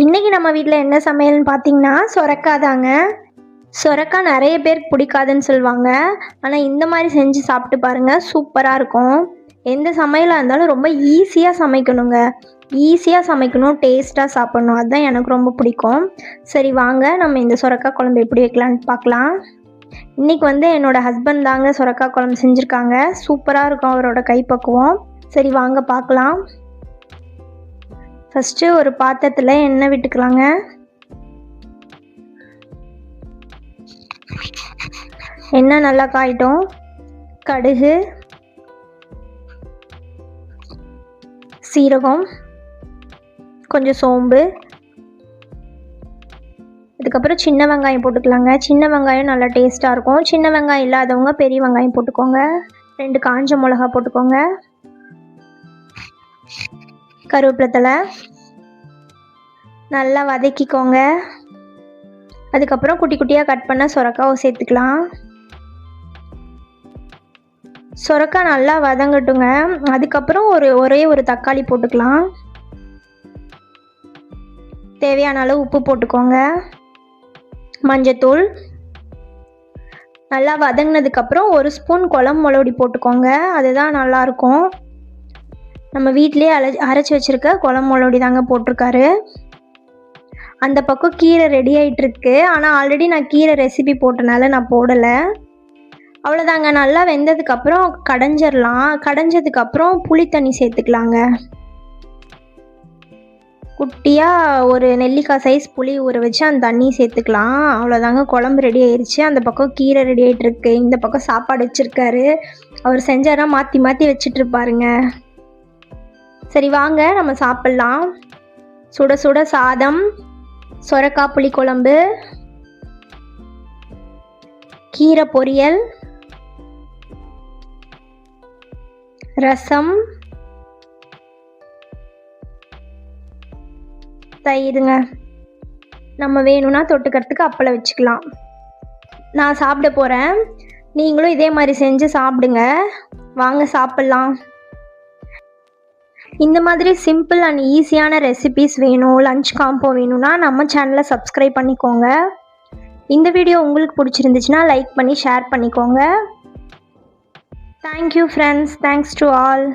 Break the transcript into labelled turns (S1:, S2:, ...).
S1: இன்னைக்கு நம்ம வீட்டில் என்ன சமையல்னு பார்த்தீங்கன்னா சொரக்காய் தாங்க. சொரக்காய் நிறைய பேருக்கு பிடிக்காதுன்னு சொல்லுவாங்க. ஆனால் இந்த மாதிரி செஞ்சு சாப்பிட்டு பாருங்கள், சூப்பராக இருக்கும். எந்த சமையலாக இருந்தாலும் ரொம்ப ஈஸியாக சமைக்கணுங்க. ஈஸியாக சமைக்கணும், டேஸ்ட்டாக சாப்பிட்ணும், அதுதான் எனக்கு ரொம்ப பிடிக்கும். சரி வாங்க நம்ம இந்த சொரக்காய் குழம்பு எப்படி வைக்கலான்னு பார்க்கலாம். இன்றைக்கி என்னோடய ஹஸ்பண்ட் தாங்க சொரக்காய் குழம்பு செஞ்சுருக்காங்க. சூப்பராக இருக்கும் அவரோட கைப்பக்குவம். சரி வாங்க பார்க்கலாம். ஃபஸ்ட்டு ஒரு பாத்திரத்தில் எண்ணெய் விட்டுக்கலாங்க. எண்ணெய் நல்லா காயிட்டும். கடுகு, சீரகம், கொஞ்சம் சோம்பு, இதுக்கப்புறம் சின்ன வெங்காயம் போட்டுக்கலாங்க. சின்ன வெங்காயம் நல்லா டேஸ்ட்டாக இருக்கும். சின்ன வெங்காயம் இல்லாதவங்க பெரிய வெங்காயம் போட்டுக்கோங்க. 2 காஞ்ச மிளகா போட்டுக்கோங்க. கருவேப்பிலை தழை நல்லா வதக்கிக்கோங்க. அதுக்கப்புறம் குட்டி குட்டியாக கட் பண்ண சொரக்காவை சேர்த்துக்கலாம். சொரக்காய் நல்லா வதங்கட்டுங்க. அதுக்கப்புறம் ஒரே ஒரு தக்காளி போட்டுக்கலாம். தேவையான அளவு உப்பு போட்டுக்கோங்க. மஞ்சத்தூள் நல்லா வதங்கினதுக்கப்புறம் 1 ஸ்பூன் குழம்பு மிளகுடி போட்டுக்கோங்க. அதுதான் நல்லாயிருக்கும். நம்ம வீட்டிலே அரைச்சி வச்சுருக்க குழம்பு மிளகுடி தாங்க போட்டிருக்காரு. அந்த பக்கம் கீரை ரெடி ஆகிட்டுருக்கு. ஆனால் ஆல்ரெடி நான் கீரை ரெசிபி போட்டனால நான் போடலை. அவ்வளோதாங்க. நல்லா வெந்ததுக்கப்புறம் கடைஞ்சிடலாம். கடைஞ்சதுக்கப்புறம் புளி தண்ணி சேர்த்துக்கலாங்க. குட்டியாக ஒரு நெல்லிக்காய் சைஸ் புளி ஊற வச்சு அந்த தண்ணி சேர்த்துக்கலாம். அவ்வளோதாங்க, குழம்பு ரெடி ஆயிடுச்சு. அந்த பக்கம் கீரை ரெடி ஆகிட்டுருக்கு. இந்த பக்கம் சாப்பாடு வச்சுருக்காரு. அவர் செஞ்சாரா மாற்றி மாற்றி வச்சிட்ருப்பாருங்க. சரி வாங்க நம்ம சாப்பிட்லாம். சுட சுட சாதம், சொரக்காய் புளி குழம்பு, கீரை பொரியல், ரசம், தயிருங்க. நம்ம வேணும்னா தொட்டுக்கிறதுக்கு அப்பளம் வச்சுக்கலாம். நான் சாப்பிட போகிறேன். நீங்களும் இதே மாதிரி செஞ்சு சாப்பிடுங்க. வாங்க சாப்பிட்லாம். இந்த மாதிரி சிம்பிள் அண்ட் ஈஸியான ரெசிபீஸ் வேணும், லஞ்ச் காம்போ வேணும்னா நம்ம சேனலை சப்ஸ்கிரைப் பண்ணிக்கோங்க. இந்த வீடியோ உங்களுக்கு பிடிச்சிருந்துச்சுன்னா லைக் பண்ணி ஷேர் பண்ணிக்கோங்க. Thank you friends. Thanks to all.